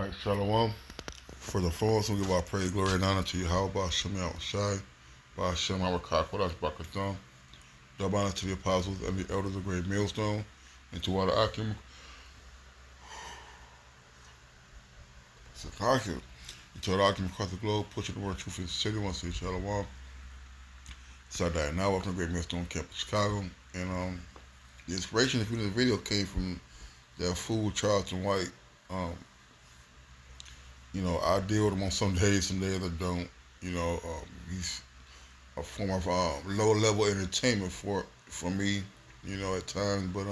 Alright, Shalom. For the foremost, we give our praise, glory, and honor to you. How about Shem Shai, by Shem Awakak, what else, Bakathon. Dub honor to the apostles and the elders of Great Millstone, and to all the Akim, Sakakim, and to all the Akim across the globe, pushing the word truth in the city. Once again, Shalom. Saturday now, welcome to Great Millstone Camp, Chicago. And the inspiration for the video came from that fool Charleston White. I deal with him on some days I don't. He's a form of low level entertainment for me, at times. But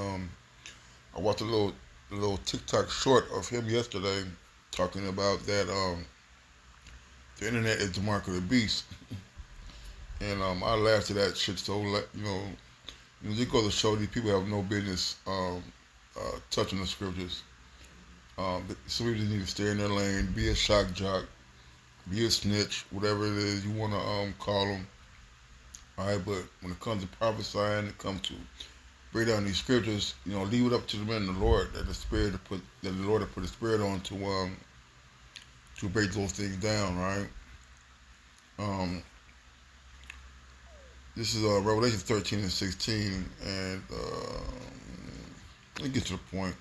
I watched a little TikTok short of him yesterday talking about that the internet is the mark of the beast. And I laughed at that shit just goes to show these people have no business touching the scriptures. Some people just need to stay in their lane, be a shock jock, be a snitch, whatever it is you want to call them. All right, but when it comes to prophesying, it comes to break down these scriptures, leave it up to the men of the Lord that the Lord had put the Spirit on to break those things down. Right. This is Revelation 13 and 16, and let me get to the point.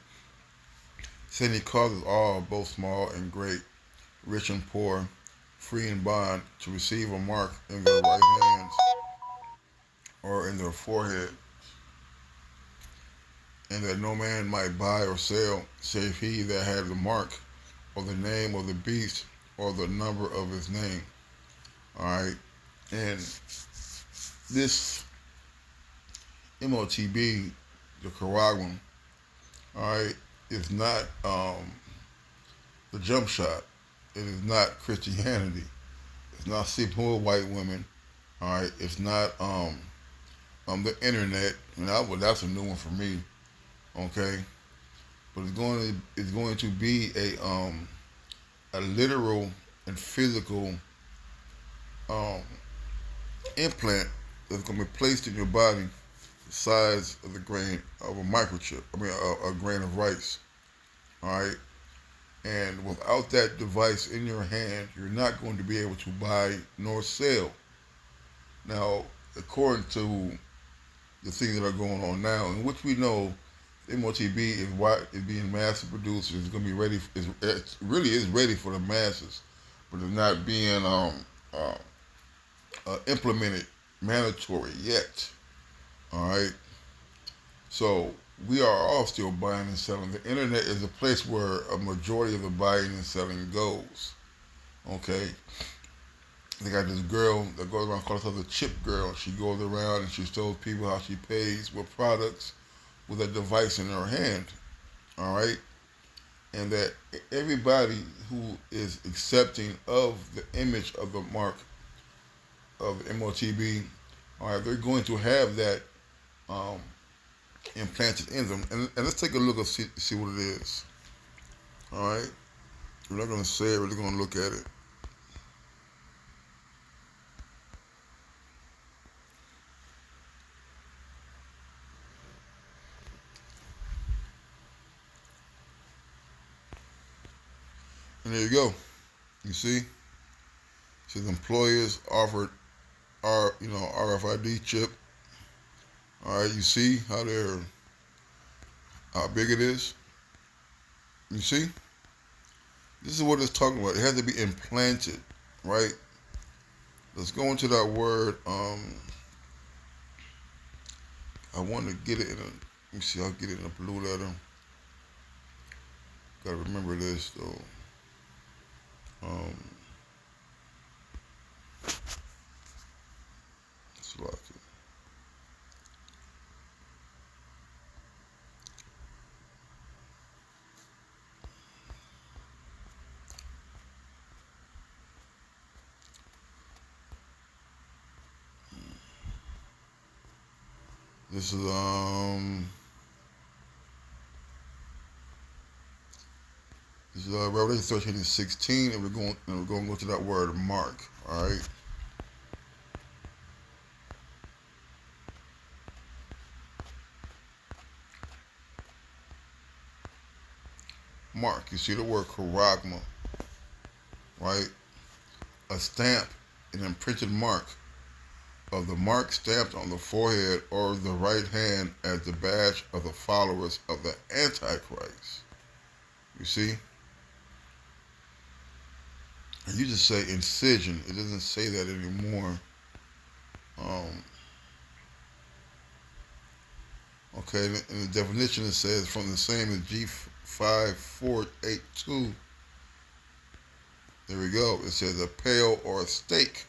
Saying he causes all, both small and great, rich and poor, free and bond, to receive a mark in their right hands or in their forehead, and that no man might buy or sell, save he that had the mark, or the name of the beast, or the number of his name. Alright? And this Motb, the Caragua, alright, is not the jump shot. It is not Christianity. It's not sleeping with white women. Alright, it's not the internet. And that's a new one for me. Okay? But it's going to be a literal and physical implant that's going to be placed in your body the size of the grain of a microchip. A grain of rice. All right? And without that device in your hand, you're not going to be able to buy nor sell. Now, according to the things that are going on now, in which we know Motb is being mass produced, it's going to be ready. It really is ready for the masses, but it's not being implemented mandatory yet. All right. So we are all still buying and selling. The internet is a place where a majority of the buying and selling goes. Okay. They got this girl that goes around calling herself the chip girl. She goes around and she shows people how she pays with products with a device in her hand. All right. And that everybody who is accepting of the image of the mark of Motb, all right, they're going to have that implanted in them. And let's take a look and see what it is. All right. We're not going to say it. We're going to look at it. And there you go. You see? It says employers offered RFID chip. All right, you see how big it is? You see? This is what it's talking about. It has to be implanted, right? Let's go into that word. I want to get it in let me see, I'll get it in a blue letter. Gotta remember this though. Let's lock it. This is Revelation 13 and 16, and we're going to go to that word mark. All right. mark. You see the word charagma, right? A stamp, an imprinted mark of the mark stamped on the forehead or the right hand as the badge of the followers of the Antichrist. You see? And you just say incision. It doesn't say that anymore. Um, okay, in the definition it says from the same as G5482. There we go. It says a pail or a stake.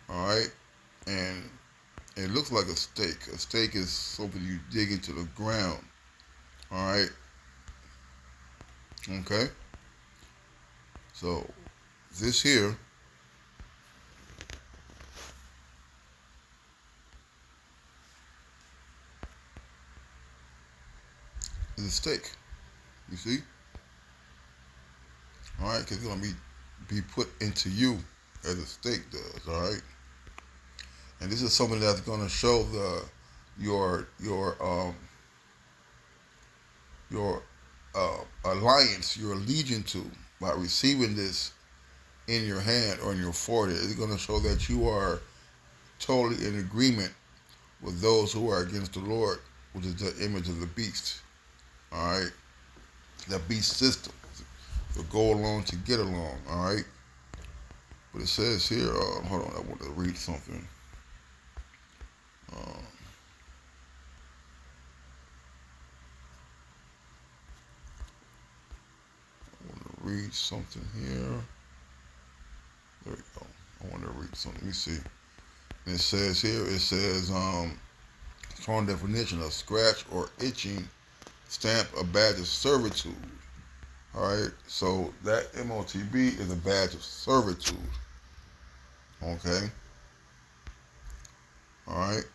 All right, and it looks like a stake. A stake is something you dig into the ground. All right. Okay. So this here is a stake. You see? All right, because it's gonna be put into you as a stake does. All right. And this is something that's gonna show your alliance, your allegiance to by receiving this in your hand or in your forehead. It's going to show that you are totally in agreement with those who are against the Lord, which is the image of the beast. All right, the beast system. To go along to get along. All right, but it says here. Hold on, I want to read something. Uh, Read something here. There we go. I want to read something. Let me see. And it says here, strong definition of scratch or itching, stamp, a badge of servitude. All right. So that Motb is a badge of servitude. Okay. All right.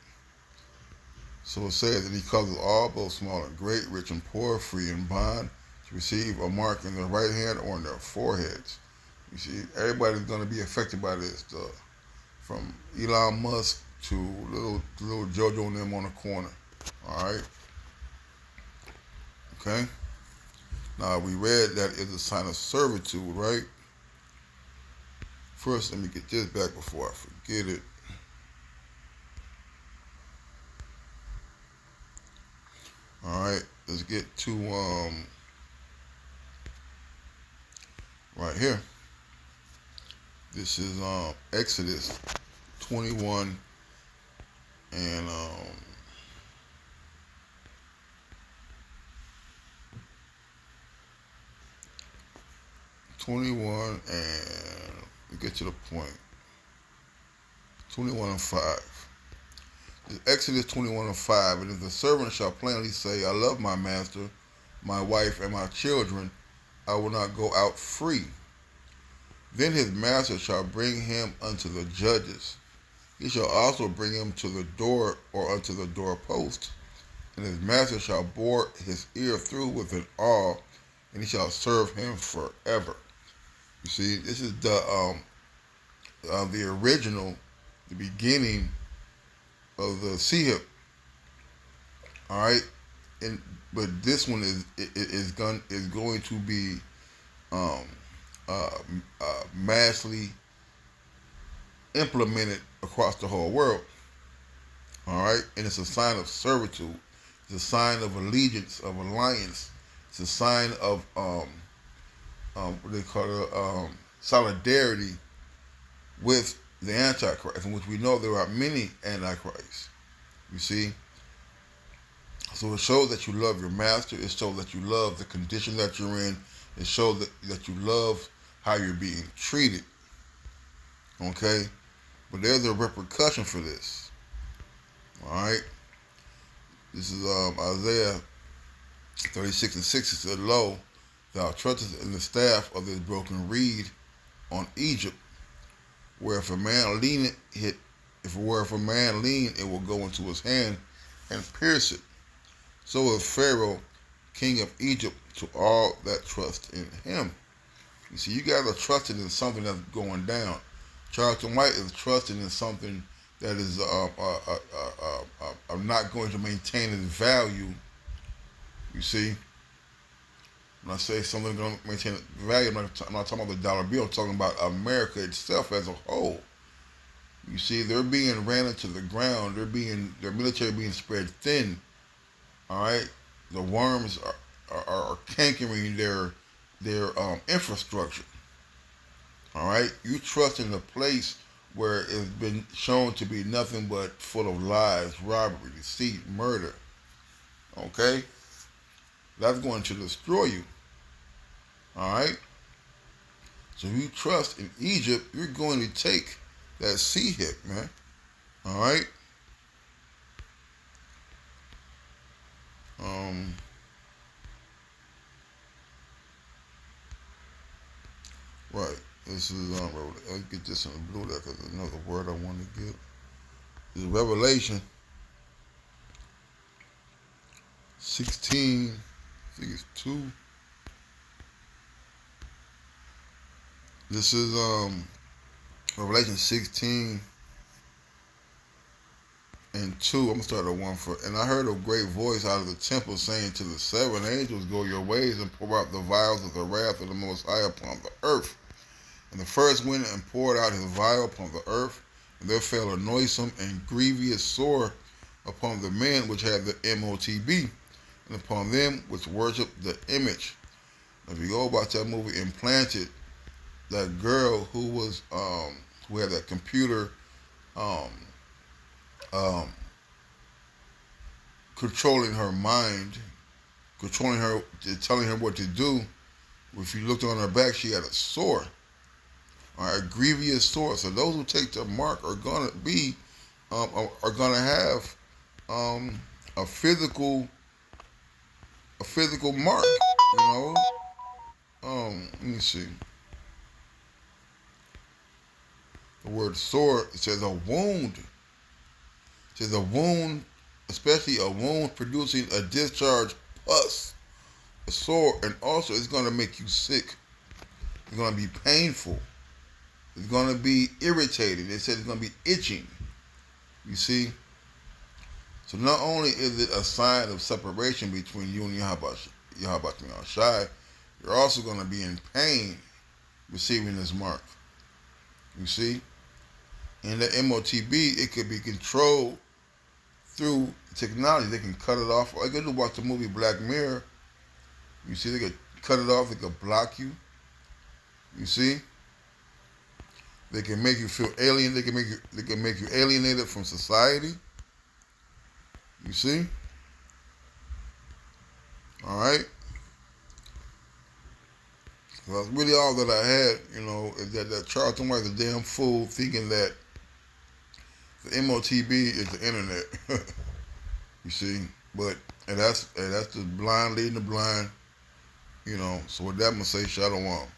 So it says that he causes all, both small and great, rich and poor, free and bond, to receive a mark in their right hand or in their foreheads. You see, everybody's going to be affected by this stuff, from Elon Musk to little JoJo and them on the corner. All right. Okay. Now we read that is a sign of servitude, right? First, let me get this back before I forget it. All right. Let's get to right here. This is Exodus 21 and 21 and we get to the point. 21 and 5. Exodus 21 and 5. And if the servant shall plainly say, I love my master, my wife, and my children, I will not go out free. Then his master shall bring him unto the judges. He shall also bring him to the door or unto the doorpost. And his master shall bore his ear through with an awl, and he shall serve him forever. You see, this is the original, the beginning of the CHIP. All right, but this one is going to be massively implemented across the whole world. All right, and it's a sign of servitude. It's a sign of allegiance, of alliance. It's a sign of what they call it, solidarity with the Antichrist, in which we know there are many Antichrists. You see? So it shows that you love your master. It shows that you love the condition that you're in. It shows that you love how you're being treated. Okay? But there's a repercussion for this. All right? This is Isaiah 36 and 6. It said, Lo, thou trustest in the staff of this broken reed on Egypt, where if a man lean it, it will go into his hand and pierce it. So is Pharaoh, king of Egypt, to all that trust in him. You see, you guys are trusting in something that's going down. Charlton White is trusting in something that is not going to maintain its value. You see, When I say something going to maintain value, I'm not talking about the dollar bill. I'm talking about America itself as a whole. You see, they're being ran into the ground. Their military being spread thin. All right, the worms are cankering their infrastructure. All right, you trust in a place where it's been shown to be nothing but full of lies, robbery, deceit, murder. Okay, that's going to destroy you. All right. So if you trust in Egypt, you're going to take that sea hit, man. All right. Um. Right. This is I'll get this in the blue there because there's another word I want to get. This is Revelation 16. I think it's 2. This is Revelation 16 and 2. I'm gonna start at 1 for. And I heard a great voice out of the temple saying to the 7 angels, "Go your ways and pour out the vials of the wrath of the Most High upon the earth." And the first went and poured out his vial upon the earth, and there fell a noisome and grievous sore upon the men which had the Motb, and upon them which worshipped the image. Now, if you go about that movie, Implanted, that girl who had that computer um, um, controlling her mind, controlling her, telling her what to do. If you looked on her back, she had a sore, a grievous sore. So those who take the mark are gonna be, are gonna have a physical mark. You know. Let me see. The word sore, it says a wound. It says a wound, especially a wound producing a discharge pus, a sore, and also it's going to make you sick. It's going to be painful. It's going to be irritating. It says it's going to be itching. You see? So not only is it a sign of separation between you and Yahweh Shai, you're also going to be in pain receiving this mark. You see? And the Motb, it could be controlled through technology. They can cut it off. I could watch the movie Black Mirror. You see, they could cut it off. They could block you. You see, they can make you feel alien. They can make you alienated from society. You see, all right. Well, that's really all that I had. You know, is that Charlton White's a damn fool thinking that the Motb is the internet. You see, but and that's the blind leading the blind. You know, so with that, I'm gonna say shalom.